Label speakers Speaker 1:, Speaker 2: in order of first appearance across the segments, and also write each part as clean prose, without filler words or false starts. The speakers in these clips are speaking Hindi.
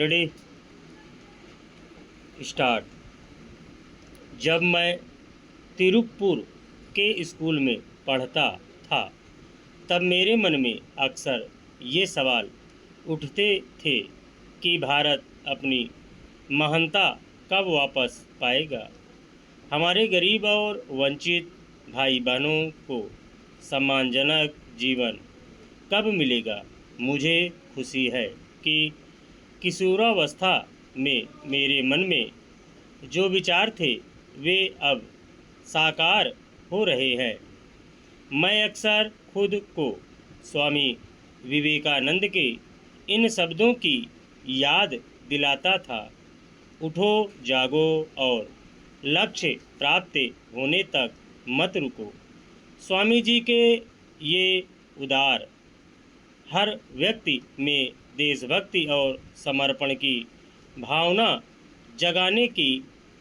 Speaker 1: Ready start. जब मैं तिरुप्पुर के स्कूल में पढ़ता था तब मेरे मन में अक्सर ये सवाल उठते थे कि भारत अपनी महानता कब वापस पाएगा। हमारे गरीब और वंचित भाई बहनों को सम्मानजनक जीवन कब मिलेगा। मुझे खुशी है कि किशोरावस्था में मेरे मन में जो विचार थे वे अब साकार हो रहे हैं। मैं अक्सर खुद को स्वामी विवेकानंद के इन शब्दों की याद दिलाता था, उठो जागो और लक्ष्य प्राप्त होने तक मत रुको। स्वामी जी के ये उदार हर व्यक्ति में देशभक्ति और समर्पण की भावना जगाने की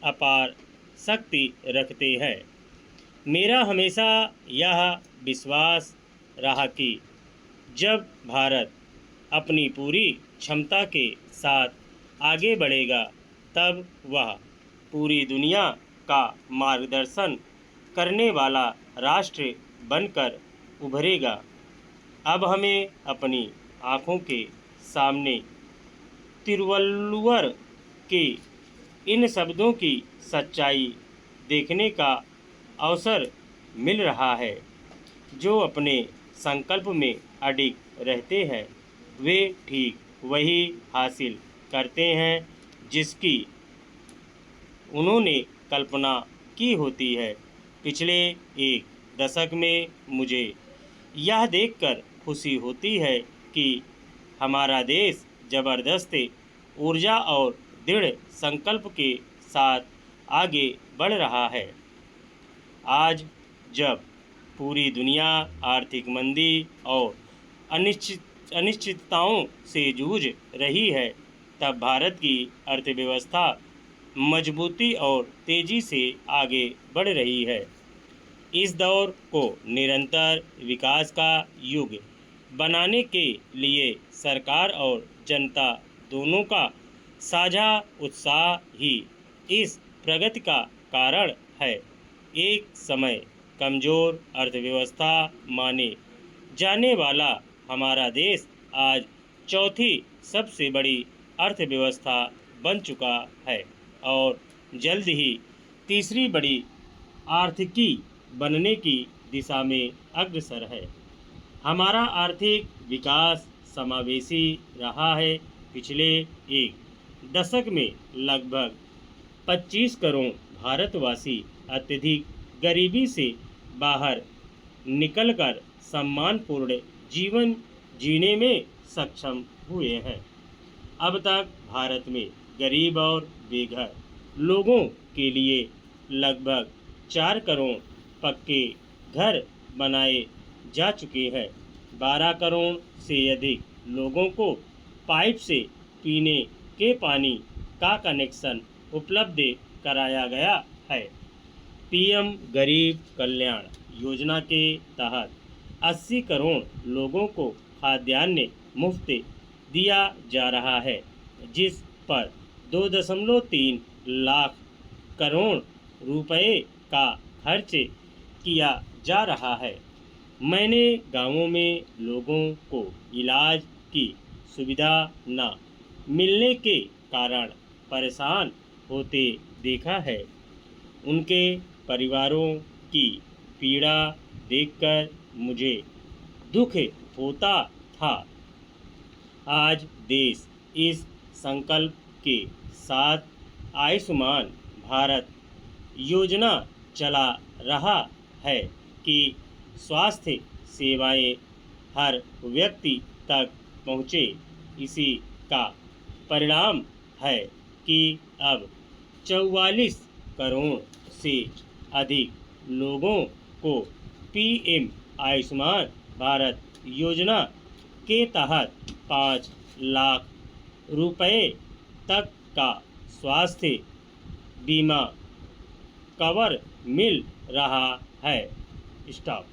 Speaker 1: अपार शक्ति रखते हैं। मेरा हमेशा यह विश्वास रहा कि जब भारत अपनी पूरी क्षमता के साथ आगे बढ़ेगा तब वह पूरी दुनिया का मार्गदर्शन करने वाला राष्ट्र बनकर उभरेगा। अब हमें अपनी आँखों के सामने तिरुवल्लुवर के इन शब्दों की सच्चाई देखने का अवसर मिल रहा है। जो अपने संकल्प में अडिग रहते हैं वे ठीक वही हासिल करते हैं जिसकी उन्होंने कल्पना की होती है। पिछले एक दशक में मुझे यह देखकर खुशी होती है कि हमारा देश ज़बरदस्त ऊर्जा और दृढ़ संकल्प के साथ आगे बढ़ रहा है। आज जब पूरी दुनिया आर्थिक मंदी और अनिश्चितताओं से जूझ रही है तब भारत की अर्थव्यवस्था मजबूती और तेज़ी से आगे बढ़ रही है। इस दौर को निरंतर विकास का युग बनाने के लिए सरकार और जनता दोनों का साझा उत्साह ही इस प्रगति का कारण है। एक समय कमज़ोर अर्थव्यवस्था माने जाने वाला हमारा देश आज चौथी सबसे बड़ी अर्थव्यवस्था बन चुका है और जल्द ही तीसरी बड़ी आर्थिकी बनने की दिशा में अग्रसर है। हमारा आर्थिक विकास समावेशी रहा है। पिछले एक दशक में लगभग 25 करोड़ भारतवासी अत्यधिक गरीबी से बाहर निकलकर सम्मानपूर्ण जीवन जीने में सक्षम हुए हैं। अब तक भारत में गरीब और बेघर लोगों के लिए लगभग 4 करोड़ पक्के घर बनाए जा चुके हैं। 12 करोड़ से अधिक लोगों को पाइप से पीने के पानी का कनेक्शन उपलब्ध कराया गया है। पीएम गरीब कल्याण योजना के तहत 80 करोड़ लोगों को खाद्यान्न मुफ्त दिया जा रहा है, जिस पर 2.3 लाख करोड़ रुपए का खर्च किया जा रहा है। मैंने गांवों में लोगों को इलाज की सुविधा न मिलने के कारण परेशान होते देखा है। उनके परिवारों की पीड़ा देखकर मुझे दुख होता था। आज देश इस संकल्प के साथ आयुष्मान भारत योजना चला रहा है कि स्वास्थ्य सेवाएं हर व्यक्ति तक पहुँचे। इसी का परिणाम है कि अब 44 करोड़ से अधिक लोगों को पीएम आयुष्मान भारत योजना के तहत 5 लाख रुपए तक का स्वास्थ्य बीमा कवर मिल रहा है। स्टॉप।